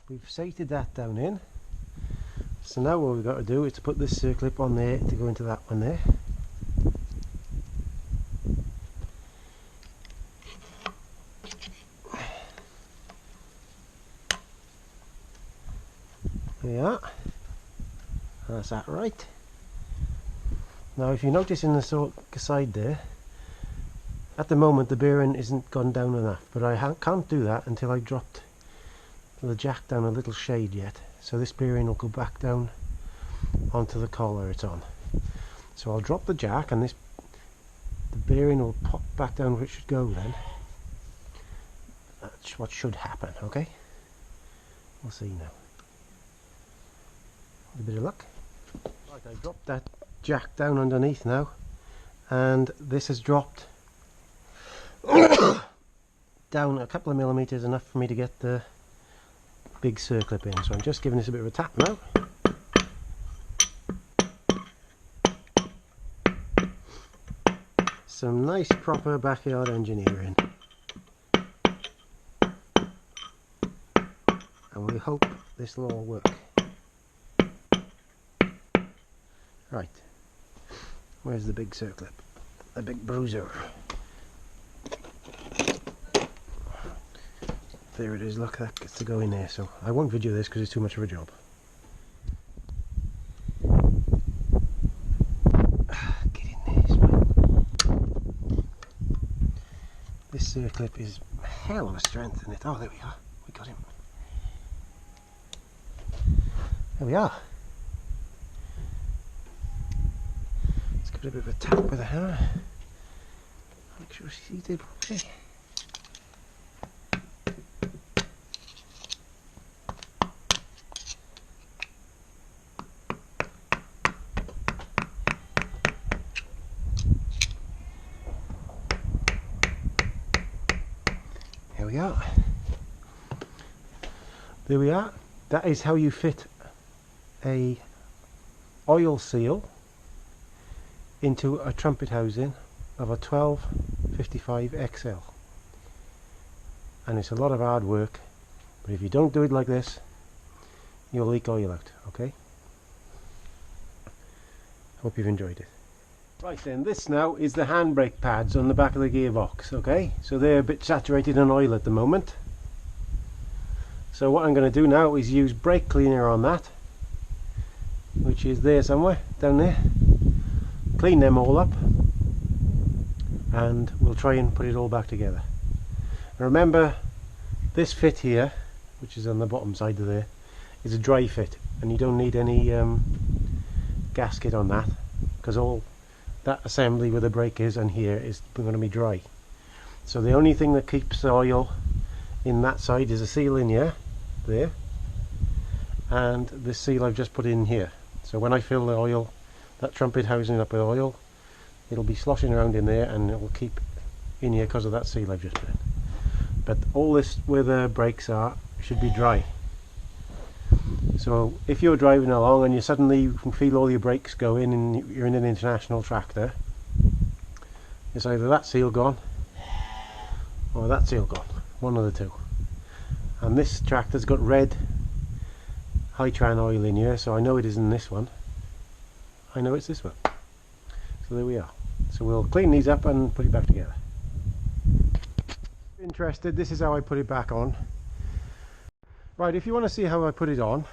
we've sighted that down in. So now what we've got to do is to put this circlip on there to go into that one there. There we are. That's that right. Now if you notice in the side there, at the moment the bearing isn't gone down enough, but I can't do that until I dropped the jack down a little shade yet. So this bearing will go back down onto the collar it's on. So I'll drop the jack and the bearing will pop back down where it should go then. That's what should happen, okay? We'll see now. With a bit of luck. Right, I dropped that jack down underneath now, and this has dropped down a couple of millimeters, enough for me to get the big circlip in. So I'm just giving this a bit of a tap now. Some nice proper backyard engineering, and we hope this will all work. Right, where's the big circlip? The big bruiser. There it is, look, that gets to go in there. So I won't video this because it's too much of a job. Get in there, Spring. This circlip is a hell of a strength in it. Oh, there we are. We got him. There we are. Let's give it a bit of a tap with a hammer. Make sure it's seated properly. There we are. There we are. That is how you fit a oil seal into a trumpet housing of a 1255 XL. And it's a lot of hard work, but if you don't do it like this, you'll leak oil out, okay? Hope you've enjoyed it. Right then, this now is the handbrake pads on the back of the gearbox, okay? So they're a bit saturated in oil at the moment. So what I'm going to do now is use brake cleaner on that, which is there somewhere, down there. Clean them all up, and we'll try and put it all back together. And remember, this fit here, which is on the bottom side of there, is a dry fit, and you don't need any gasket on that, because all that assembly where the brake is and here is going to be dry. So the only thing that keeps the oil in that side is a seal in here, there, and this seal I've just put in here. So when I fill the oil, that trumpet housing up with oil, it'll be sloshing around in there and it will keep in here because of that seal I've just put in. But all this where the brakes are should be dry. So if you're driving along and you suddenly can feel all your brakes go in and you're in an international tractor, it's either that seal gone or that seal gone, one of the two. And this tractor's got red Hitran oil in here, so I know it isn't this one. I know it's this one. So there we are. So we'll clean these up and put it back together. Interested, this is how I put it back on. Right, if you want to see how I put it on,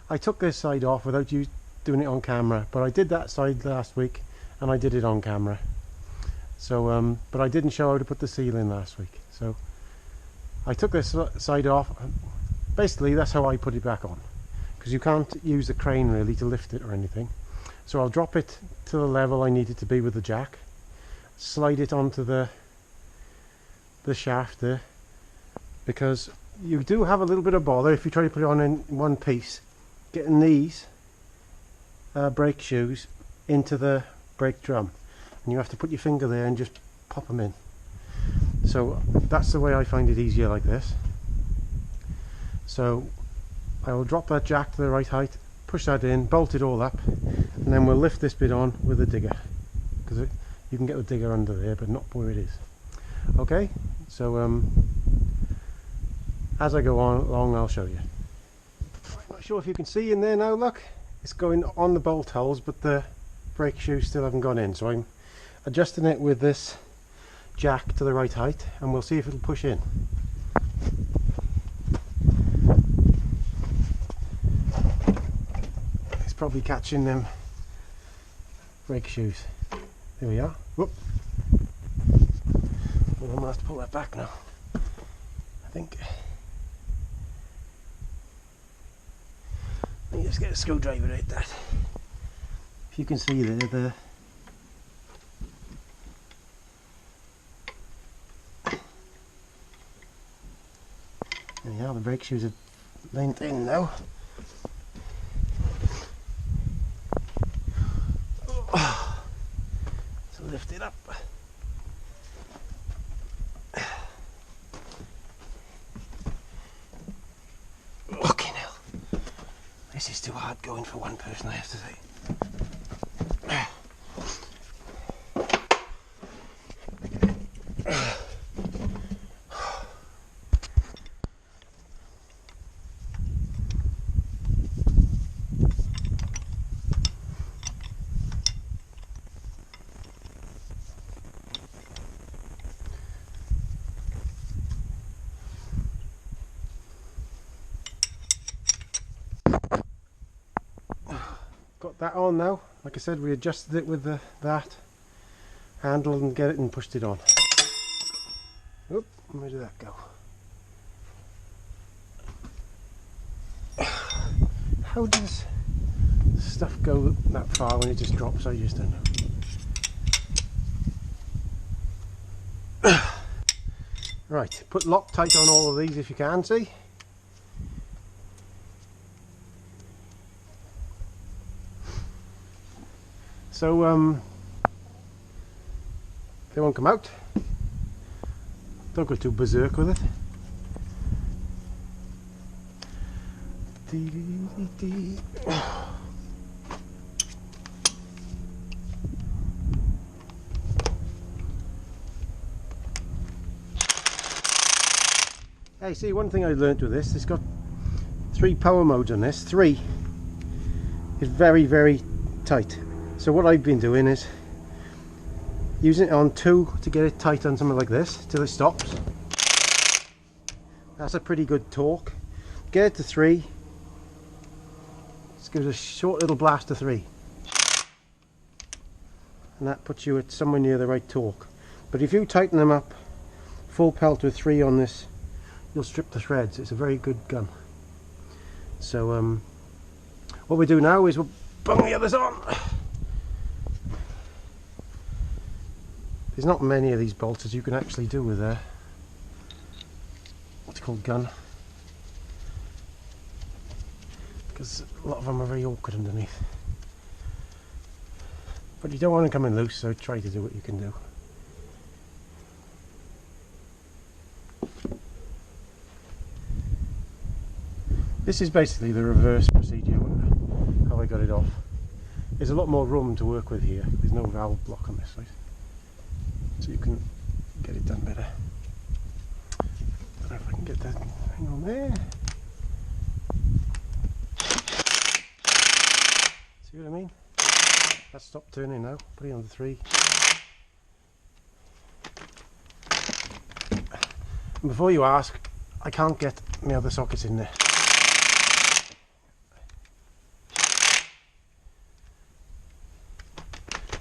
I took this side off without you doing it on camera, but I did that side last week and I did it on camera. So but I didn't show how to put the seal in last week. So I took this side off. Basically that's how I put it back on, because you can't use the crane really to lift it or anything. So I'll drop it to the level I need it to be with the jack, slide it onto the shaft there, because you do have a little bit of bother if you try to put it on in one piece, getting these brake shoes into the brake drum, and you have to put your finger there and just pop them in. So that's the way I find it easier like this. So I will drop that jack to the right height, push that in, bolt it all up, and then we'll lift this bit on with the digger, because you can get the digger under there but not where it is. Okay, so as I go on along I'll show you. Not sure if you can see in there now, look. It's going on the bolt holes, but the brake shoes still haven't gone in, so I'm adjusting it with this jack to the right height, and we'll see if it'll push in. It's probably catching them brake shoes. There we are. Whoop. I'm going to have to pull that back now, I think. Let me just get a screwdriver at that. If you can see there, there we are, the brake shoes are leaned in now. So lift it up. Fucking hell. This is too hard going for one person, I have to say. Got that on now. Like I said, we adjusted it with that handle and get it and pushed it on. Oop, where did that go? How does stuff go that far when it just drops? I just don't know. Right, put Loctite on all of these if you can see. So they won't come out. Don't go too berserk with it. Hey, see, one thing I learnt with this, it's got 3 power modes on this. 3 is very, very tight. So what I've been doing is using it on 2 to get it tight on something like this till it stops. That's a pretty good torque. Get it to 3. Just give it a short little blast to 3. And that puts you at somewhere near the right torque. But if you tighten them up full pelt with 3 on this, you'll strip the threads. It's a very good gun. So what we do now is we'll bung the others on. There's not many of these bolts as you can actually do with a what's it called, gun, because a lot of them are very awkward underneath. But you don't want to come in loose, so try to do what you can do. This is basically the reverse procedure how I got it off. There's a lot more room to work with here. There's no valve block on this side, so you can get it done better. I don't know if I can get that thing on there. See what I mean? That's stopped turning now. Put it on the 3. And before you ask, I can't get my other sockets in there.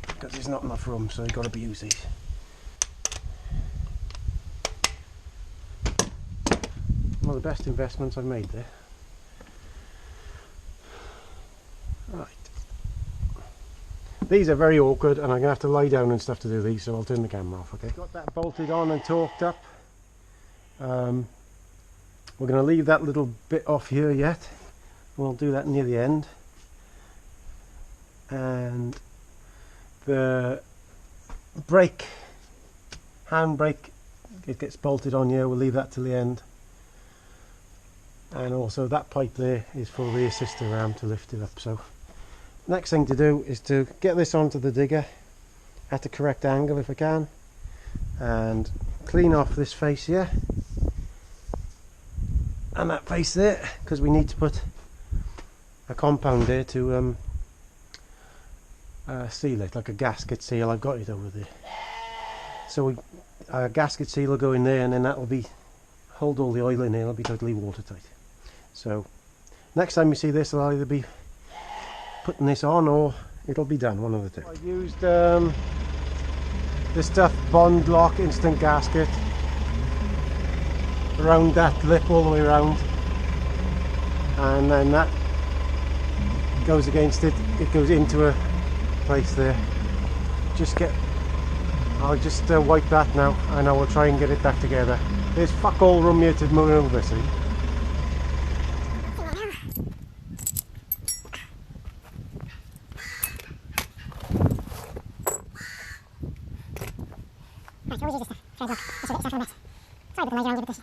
Because there's not enough room, so you've got to be using these. One of the best investments I've made there. Right. These are very awkward and I'm going to have to lie down and stuff to do these, so I'll turn the camera off, okay? Got that bolted on and torqued up. We're going to leave that little bit off here yet. We'll do that near the end. And the brake, handbrake, it gets bolted on here. We'll leave that till the end. And also that pipe there is for the assister arm to lift it up. So next thing to do is to get this onto the digger at the correct angle if I can, and clean off this face here and that face there, because we need to put a compound there to seal it, like a gasket seal. I've got it over there. So a gasket seal will go in there, and then that will be hold all the oil in there. It'll be totally watertight. So next time you see this, I'll either be putting this on or it'll be done, one of the two. I used this stuff Bond lock instant gasket around that lip all the way around, and then that goes against it. It goes into a place there. I'll just wipe that now, and I will try and get it back together. There's fuck all room here to move over, see. Right, so we'll use this thread lock. This will get stuck on a mess. Sorry about the noise around you, but there's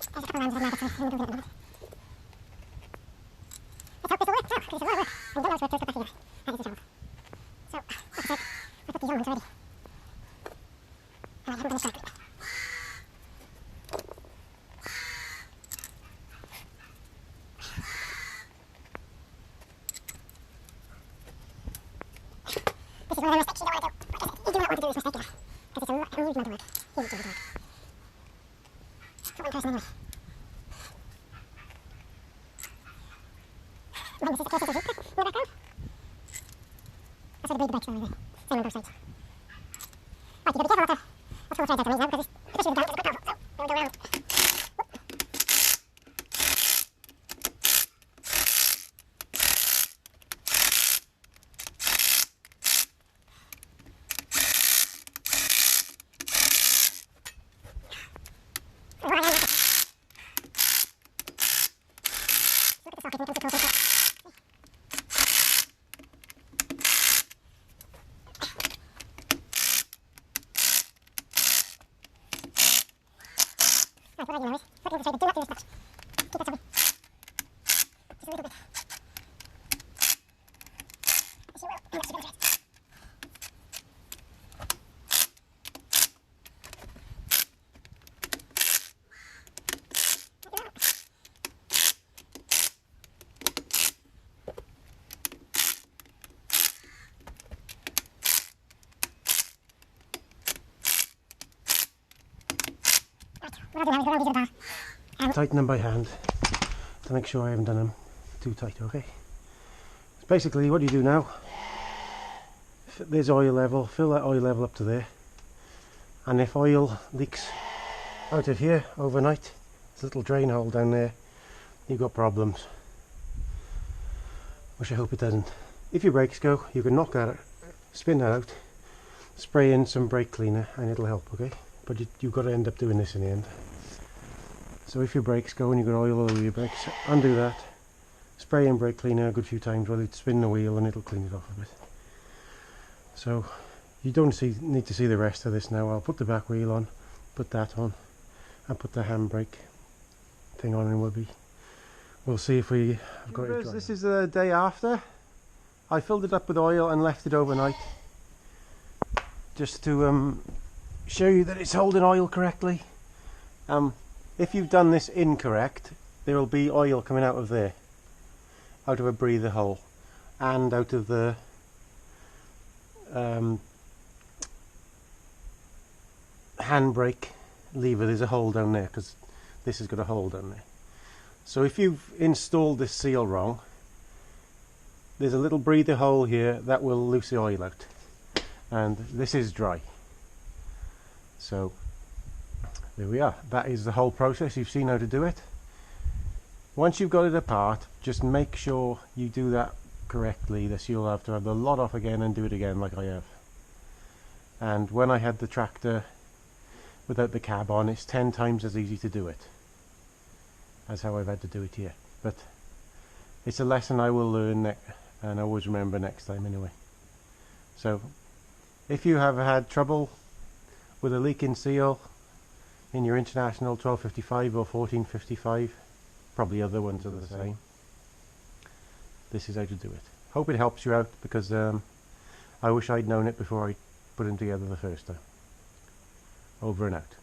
a couple of rounds of maggots, so we'll do that in a minute. Let's hope this will work. So, because it's a lot of work, and we don't know it's worked, so it's put back together. That is the trouble. So, like I said, I put these on once already. And I haven't done this correctly. This is one of the mistakes you don't want to do. Like I said, you do not want to do this mistake, because it's a huge amount of work. Huge amount of work. For one person anyway. When this is the closest as you can, in the background. That's where the brakes go anyway. Same on both sides. Right, you've got to be careful not to pull threads out the ways now, because especially with the dark, it's quite powerful. So, we'll go around. Right, what I do now is put it in the tray, but do not do this much. Keep that open. Just a little bit. As you will, and that's the threads. What I'll do now is go around these with a bar. Tighten them by hand to make sure I haven't done them too tight, okay? So basically what you do now, there's oil level, fill that oil level up to there, and if oil leaks out of here overnight, there's a little drain hole down there, you've got problems, which I hope it doesn't. If your brakes go, you can knock that out, spin that out, spray in some brake cleaner, and it'll help, okay? But you've got to end up doing this in the end. So if your brakes go and you've got oil all over your brakes, undo that, spray in brake cleaner a good few times while you spin the wheel, and it'll clean it off a bit. So you don't need to see the rest of this now. I'll put the back wheel on, put that on, and put the handbrake thing on, and we'll see if we have got it dry. This is the day after. I filled it up with oil and left it overnight, just to show you that it's holding oil correctly. If you've done this incorrect, there will be oil coming out of there, out of a breather hole, and out of the handbrake lever. There's a hole down there, because this has got a hole down there. So if you've installed this seal wrong, there's a little breather hole here that will loose the oil out, and this is dry. So there we are. That is the whole process. You've seen how to do it. Once you've got it apart, just make sure you do that correctly. This you'll have to have the lot off again and do it again like I have. And when I had the tractor without the cab on, it's 10 times as easy to do it as how I've had to do it here. But it's a lesson I will learn and always remember next time anyway. So if you have had trouble with a leaking seal in your international 1255 or 1455, probably other ones are the same, this is how to do it. Hope it helps you out, because I wish I'd known it before I put them together the first time. Over and out.